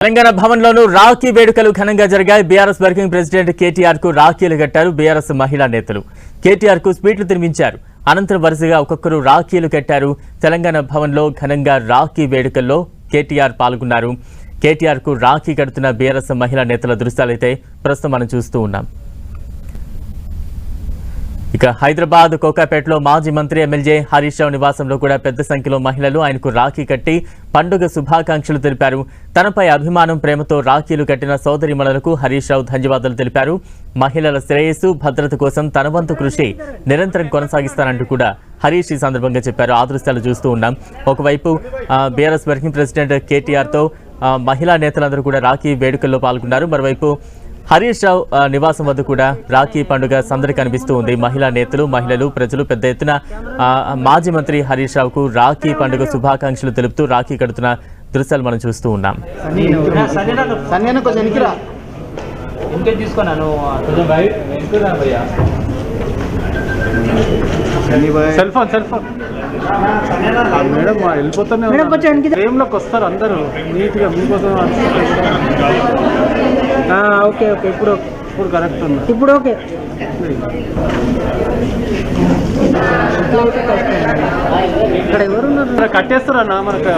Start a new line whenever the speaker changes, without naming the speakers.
తెలంగాణ భవన్లోనూ రాఖీ వేడుకలు ఘనంగా జరిగాయి. బీఆర్ఎస్ వర్కింగ్ ప్రెసిడెంట్ కేటీఆర్ కు రాఖీలు కట్టారు బీఆర్ఎస్ మహిళా నేతలు. కేటీఆర్ కు స్వీట్లు తినిపించారు. అనంతరం వరుసగా ఒక్కొక్కరు రాఖీలు కట్టారు. తెలంగాణ భవన్లో ఘనంగా రాఖీ వేడుకల్లో కేటీఆర్ పాల్గొన్నారు. కేటీఆర్ కు రాఖీ కడుతున్న బీఆర్ఎస్ మహిళా నేతల దృశ్యాలైతే ప్రస్తుతం మనం చూస్తూ ఉన్నాం. ఇక హైదరాబాద్ కోకాపేటలో మాజీ మంత్రి ఎమ్మెల్యే హరీష్ రావు నివాసంలో కూడా పెద్ద సంఖ్యలో మహిళలు ఆయనకు రాఖీ కట్టి పండుగ శుభాకాంక్షలు తెలిపారు. తనపై అభిమానం ప్రేమతో రాఖీలు కట్టిన సోదరిమణులకు హరీష్ రావు ధన్యవాదాలు తెలిపారు. మహిళల శ్రేయస్సు భద్రత కోసం తన వంతు కృషి నిరంతరం కొనసాగిస్తానంటూ కూడా హరీష్ ఈ సందర్భంగా చెప్పారు. ఆ దృశ్యాలు చూస్తూ ఉన్నాం. ఒకవైపు బీఆర్ఎస్ వర్కింగ్ ప్రెసిడెంట్ కేటీఆర్తో మహిళా నేతలందరూ కూడా రాఖీ వేడుకల్లో పాల్గొన్నారు. మరోవైపు హరీష్ రావు నివాసం వద్ద కూడా రాఖీ పండుగ సందడి కనిపిస్తూ ఉంది. మహిళా నేతలు, మహిళలు, ప్రజలు పెద్ద ఎత్తున మాజీ మంత్రి హరీష్ రావుకు రాఖీ పండుగ శుభాకాంక్షలు తెలుపుతూ రాఖీ కడుతున్న దృశ్యాలు మనం చూస్తూ ఉన్నాం.
మేడం వెళ్ళిపోతానే ఫ్రేమ్లోకి వస్తారు అందరూ నీట్గా మీకోసం. ఓకే ఓకే ఇప్పుడు కరెక్ట్ ఉంది.
ఇప్పుడు ఓకే
ఇక్కడ ఎవరున్నారు? కట్టేస్తారన్నా మనకు.